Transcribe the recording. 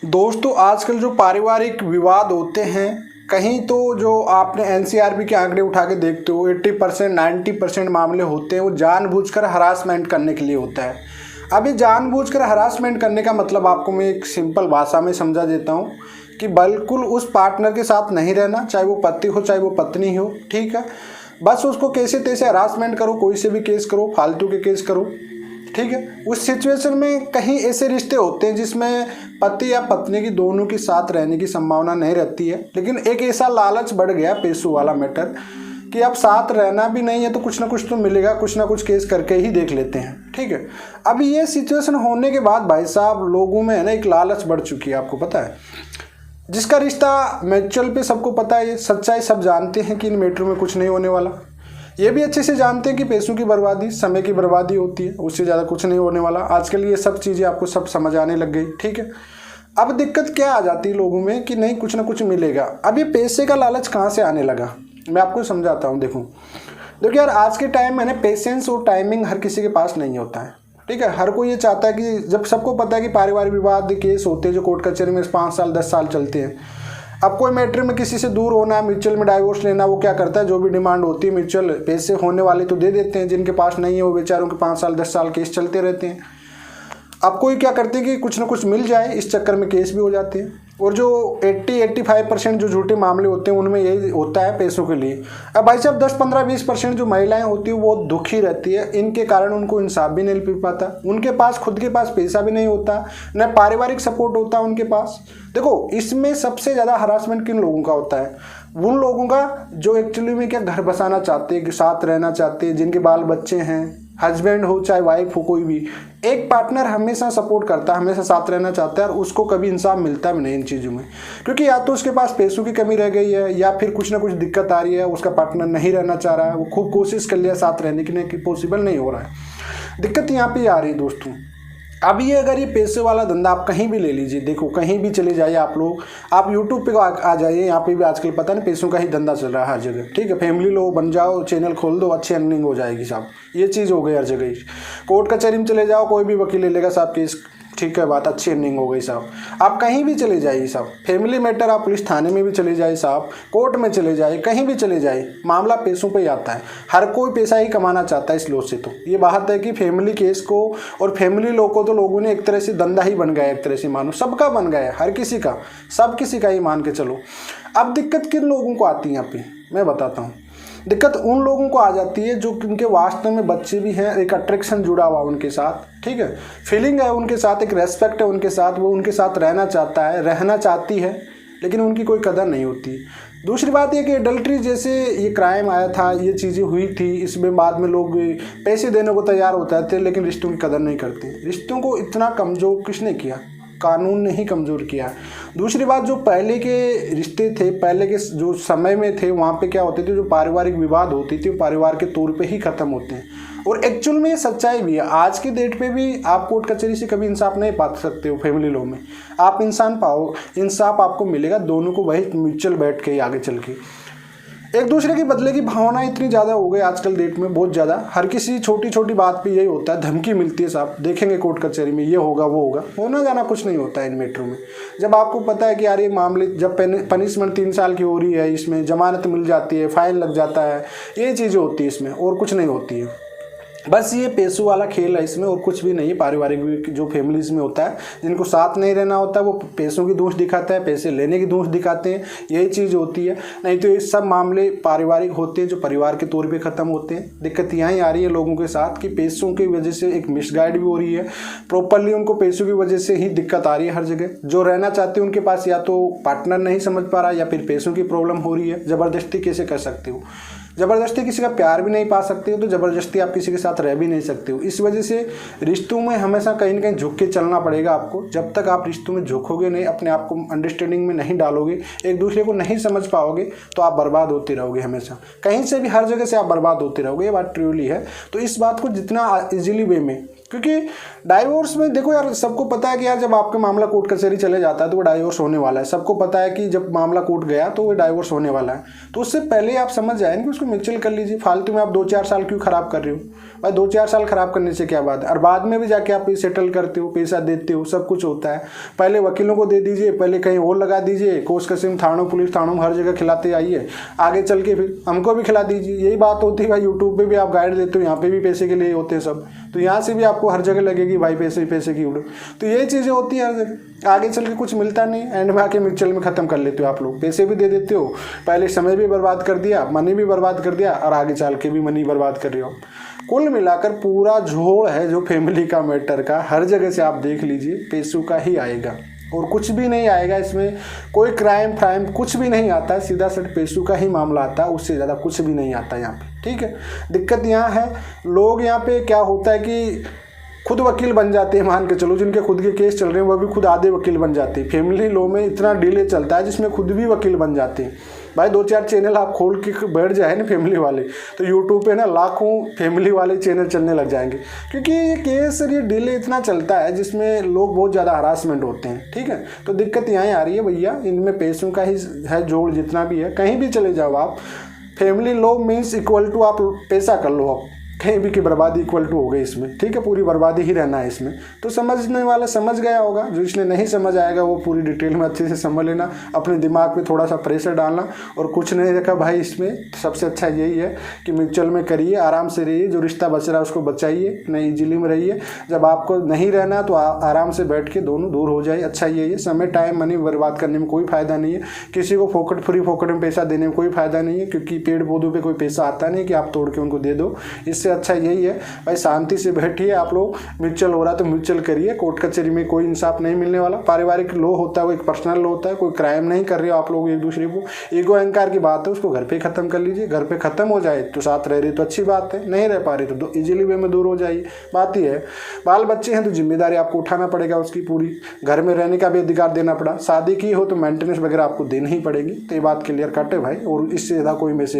दोस्तों आजकल जो पारिवारिक विवाद होते हैं, कहीं तो जो आपने एनसीआरबी के आंकड़े उठा के देखते हो 80% 90% मामले होते हैं वो जानबूझकर हरासमेंट करने के लिए होता है। अब ये जानबूझकर हरासमेंट करने का मतलब आपको मैं एक सिंपल भाषा में समझा देता हूँ कि बिल्कुल उस पार्टनर के साथ नहीं रहना, चाहे वो पति हो चाहे वो पत्नी हो, ठीक है। बस उसको कैसे तैसे हरासमेंट करो, कोई से भी केस करो, फालतू के केस करो, ठीक है। उस सिचुएशन में कहीं ऐसे रिश्ते होते हैं जिसमें पति या पत्नी की दोनों के साथ रहने की संभावना नहीं रहती है, लेकिन एक ऐसा लालच बढ़ गया पैसों वाला मैटर कि अब साथ रहना भी नहीं है तो कुछ ना कुछ तो मिलेगा, कुछ ना कुछ केस करके ही देख लेते हैं, ठीक है। अब ये सिचुएशन होने के बाद भाई साहब लोगों में है ना एक लालच बढ़ चुकी है, आपको पता है। जिसका रिश्ता म्यूचुअल पे सबको पता है, ये सच्चाई सब जानते हैं कि इन मैटर में कुछ नहीं होने वाला। ये भी अच्छे से जानते हैं कि पैसों की बर्बादी, समय की बर्बादी होती है, उससे ज़्यादा कुछ नहीं होने वाला। आजकल ये सब चीज़ें आपको सब समझ आने लग गई, ठीक है। अब दिक्कत क्या आ जाती है लोगों में कि नहीं कुछ ना कुछ मिलेगा। अब ये पैसे का लालच कहाँ से आने लगा, मैं आपको समझाता हूँ। देखो यार, आज के टाइम में ना पेशेंस और टाइमिंग हर किसी के पास नहीं होता है, ठीक है। हर कोई ये चाहता है कि जब सबको पता है कि पारिवारिक विवाद केस होते हैं जो कोर्ट कचहरी में 5 साल 10 साल चलते हैं। अब कोई मैटर में किसी से दूर होना, म्यूचुअल में डाइवोर्स लेना, वो क्या करता है, जो भी डिमांड होती है म्यूचुअल पैसे होने वाले तो दे देते हैं, जिनके पास नहीं है वो बेचारों के 5 साल 10 साल केस चलते रहते हैं। अब कोई क्या करते हैं कि कुछ ना कुछ मिल जाए, इस चक्कर में केस भी हो जाते हैं। और जो 80-85% जो झूठे मामले होते हैं उनमें यही होता है पैसों के लिए। अब भाई साहब 10-15-20% जो महिलाएं होती हैं वो दुखी रहती है, इनके कारण उनको इंसाफ भी नहीं मिल पाता, उनके पास खुद के पास पैसा भी नहीं होता, न पारिवारिक सपोर्ट होता उनके पास। देखो इसमें सबसे ज़्यादा हरासमेंट किन लोगों का होता है, उन लोगों का जो एक्चुअली में क्या घर बसाना चाहते हैं, साथ रहना चाहते हैं, जिनके बाल बच्चे हैं, हस्बैंड हो चाहे वाइफ हो, कोई भी एक पार्टनर हमेशा सपोर्ट करता है, हमेशा साथ रहना चाहता है और उसको कभी इंसाफ मिलता भी नहीं इन चीज़ों में। क्योंकि या तो उसके पास पैसों की कमी रह गई है या फिर कुछ ना कुछ दिक्कत आ रही है, उसका पार्टनर नहीं रहना चाह रहा है, वो खूब कोशिश कर लिया साथ रहने की, नहीं पॉसिबल नहीं हो रहा है। दिक्कत यहाँ पे आ रही है दोस्तों। अब ये अगर ये पैसे वाला धंधा आप कहीं भी ले लीजिए, देखो कहीं भी चले जाइए आप लोग, आप यूट्यूब पे आ जाइए, यहाँ पे भी आजकल पता नहीं पैसों का ही धंधा चल रहा है हर जगह, ठीक है। फैमिली लो, बन जाओ, चैनल खोल दो, अच्छी अर्निंग हो जाएगी साहब। ये चीज़ हो गई हर जगह। कोर्ट कचहरी में चले जाओ, कोई भी वकील ले लेगा साहब केस, ठीक है, बात अच्छी अर्निंग हो गई साहब। आप कहीं भी चले जाइए साहब, फैमिली मैटर आप पुलिस थाने में भी चले जाइए साहब, कोर्ट में चले जाइए, कहीं भी चले जाइए, मामला पैसों पे ही आता है। हर कोई पैसा ही कमाना चाहता है इस लॉ से। तो ये बात है कि फैमिली केस को और फैमिली लॉ को तो लोगों ने एक तरह से धंधा ही बन गया है, एक तरह से मानो सबका बन गया है, हर किसी का, सब किसी का ही मान के चलो। अब दिक्कत किन लोगों को आती है यहाँ पे मैं बताता हूँ। दिक्कत उन लोगों को आ जाती है जो उनके वास्तव में बच्चे भी हैं, एक अट्रैक्शन जुड़ा हुआ उनके साथ, ठीक है, फीलिंग है उनके साथ, एक रेस्पेक्ट है उनके साथ, वो उनके साथ रहना चाहता है, रहना चाहती है, लेकिन उनकी कोई कदर नहीं होती। दूसरी बात ये कि एडल्ट्री जैसे ये क्राइम आया था, ये चीज़ें हुई थी, इसमें बाद में लोग पैसे देने को तैयार होते थे लेकिन रिश्तों की कदर नहीं करते। रिश्तों को इतना कमज़ोर किसने किया, कानून ने ही कमज़ोर किया। दूसरी बात, जो पहले के रिश्ते थे, पहले के जो समय में थे, वहाँ पे क्या होते थे, जो पारिवारिक विवाद होती थी वो परिवार के तौर पे ही ख़त्म होते हैं। और एक्चुअल में ये सच्चाई भी है। आज की डेट पे भी आप कोर्ट कचहरी से कभी इंसाफ नहीं पा सकते हो, फैमिली लॉ में आप इंसाफ आपको मिलेगा दोनों को वही म्यूचुअल बैठ के आगे चल के। एक दूसरे की बदले की भावना इतनी ज़्यादा हो गई आजकल डेट में, बहुत ज़्यादा। हर किसी छोटी छोटी बात पे यही होता है, धमकी मिलती है साहब, देखेंगे कोर्ट कचहरी में ये होगा वो होगा, होना जाना कुछ नहीं होता है इन मैटरों में। जब आपको पता है कि यार ये मामले, जब पनिशमेंट 3 साल की हो रही है, इसमें जमानत मिल जाती है, फाइन लग जाता है, ये चीज़ें होती है इसमें, और कुछ नहीं होती है। बस ये पैसों वाला खेल है इसमें, और कुछ भी नहीं है। पारिवारिक जो फैमिलीज में होता है, जिनको साथ नहीं रहना होता वो पैसों की दोष दिखाता है, पैसे लेने की दोष दिखाते हैं, यही चीज़ होती है। नहीं तो ये सब मामले पारिवारिक होते हैं जो परिवार के तौर पे ख़त्म होते हैं। दिक्कत यहाँ ही आ रही है लोगों के साथ कि पैसों की वजह से एक मिसगाइड भी हो रही है, प्रॉपरली उनको पैसों की वजह से ही दिक्कत आ रही है हर जगह। जो रहना चाहते हैं उनके पास या तो पार्टनर नहीं समझ पा रहा या फिर पैसों की प्रॉब्लम हो रही है। ज़बरदस्ती कैसे कर सकते हो, ज़बरदस्ती किसी का प्यार भी नहीं पा सकते हो, तो ज़बरदस्ती आप किसी के साथ रह भी नहीं सकते हो। इस वजह से रिश्तों में हमेशा कहीं ना कहीं झुक के चलना पड़ेगा आपको। जब तक आप रिश्तों में झुकोगे नहीं, अपने आप को अंडरस्टैंडिंग में नहीं डालोगे, एक दूसरे को नहीं समझ पाओगे, तो आप बर्बाद होते रहोगे हमेशा, कहीं से भी हर जगह से आप बर्बाद होते रहोगे। ये बात ट्रूली है। तो इस बात को जितना ईजिली वे में क्योंकि डाइवोर्स में देखो यार, सबको पता है कि यार जब आपका मामला कोर्ट कचहरी चले जाता है तो वो डाइवोर्स होने वाला है। सबको पता है कि जब मामला कोर्ट गया तो वो डाइवोर्स होने वाला है। तो उससे पहले आप समझ जाए कि उसको म्यूचुअल कर लीजिए। फालतू में आप 2-4 साल क्यों खराब कर रहे हो भाई? 2-4 साल खराब करने से क्या बात है? और बाद में भी जाके आप सेटल करते हो, पैसा देते हो, सब कुछ होता है। पहले वकीलों को दे दीजिए, पहले कहीं और लगा दीजिए, कोर्ट कचहरी थानों पुलिस थानों में हर जगह खिलाते आइए, आगे चल के फिर हमको भी खिला दीजिए। यही बात होती है भाई। यूट्यूब पे भी आप गाइड देते हो, यहाँ पे भी पैसे के लिए होते हैं सब। तो यहाँ से भी आपको हर जगह लगेगी भाई पैसे पैसे की उड़ो। तो ये चीज़ें होती है हर जगह। आगे चल के कुछ मिलता नहीं, एंड में आके म्यूचुअल में ख़त्म कर लेते हो आप लोग। पैसे भी दे देते हो, पहले समय भी बर्बाद कर दिया, मनी भी बर्बाद कर दिया, और आगे चल के भी मनी बर्बाद कर रहे हो। कुल मिलाकर पूरा झोड़ है जो फैमिली का मैटर का, हर जगह से आप देख लीजिए पैसों का ही आएगा और कुछ भी नहीं आएगा। इसमें कोई क्राइम फ्राइम कुछ भी नहीं आता है, सीधा सिर्फ पैसों का ही मामला आता है, उससे ज़्यादा कुछ भी नहीं आता यहाँ पे। ठीक है, दिक्कत यहाँ है लोग यहाँ पे क्या होता है कि खुद वकील बन जाते हैं। मान के चलो जिनके खुद के केस चल रहे हैं वो भी खुद आधे वकील बन जाते हैं। फैमिली लॉ में इतना डिले चलता है जिसमें खुद भी वकील बन जाते हैं भाई। 2-4 चैनल आप खोल के बैठ जाए ना फैमिली वाले, तो यूट्यूब पे ना लाखों फैमिली वाले चैनल चलने लग जाएंगे, क्योंकि ये केस और ये डिले इतना चलता है जिसमें लोग बहुत ज़्यादा हरासमेंट होते हैं। ठीक है, तो दिक्कत यहाँ आ रही है भैया, इनमें पैसों का ही है जोड़। जितना भी है कहीं भी चले जाओ आप, family law means equal to आप पैसा कर लो, आप कहीं भी की बर्बादी इक्वल टू हो गई इसमें। ठीक है, पूरी बर्बादी ही रहना है इसमें। तो समझने वाला समझ गया होगा, जो इसने नहीं समझ आएगा वो पूरी डिटेल में अच्छे से समझ लेना, अपने दिमाग पे थोड़ा सा प्रेशर डालना। और कुछ नहीं रखा भाई इसमें, सबसे अच्छा यही है कि म्यूचुअल में करिए, आराम से रहिए, जो रिश्ता बच रहा है उसको बचाइए, नहीं इजीली में रहिए। जब आपको नहीं रहना तो आराम से बैठ के दोनों दूर हो जाए। अच्छा यही है, समय टाइम मनी बर्बाद करने में कोई फ़ायदा नहीं है। किसी को फोकट में पैसा देने में कोई फ़ायदा नहीं है, क्योंकि पेड़ पौधों पर कोई पैसा आता नहीं कि आप तोड़ के उनको दे दो। इससे अच्छा यही है भाई, शांति से बैठिए। आप लोग म्यूचुअल हो रहा तो म्यूचुअल करिए, कोर्ट कचहरी में कोई इंसाफ नहीं मिलने वाला। पारिवारिक लॉ होता है वो एक पर्सनल लॉ होता है, कोई क्राइम नहीं कर रहे हो आप लोग एक दूसरे को। ईगो अहंकार की बात है, उसको घर पे खत्म कर लीजिए। घर पे खत्म हो जाए तो साथ रह रहे तो अच्छी बात है, नहीं रह पा रहे तो इजीली वे में दूर हो जाइए। बात ही है, बाल बच्चे हैं तो जिम्मेदारी आपको उठाना पड़ेगा उसकी पूरी। घर में रहने का भी अधिकार देना पड़ा, शादी की हो तो मेंटेनेंस वगैरह आपको देनी ही पड़ेगी। तो ये बात क्लियर कट है भाई, और इससे ज़्यादा कोई मैसेज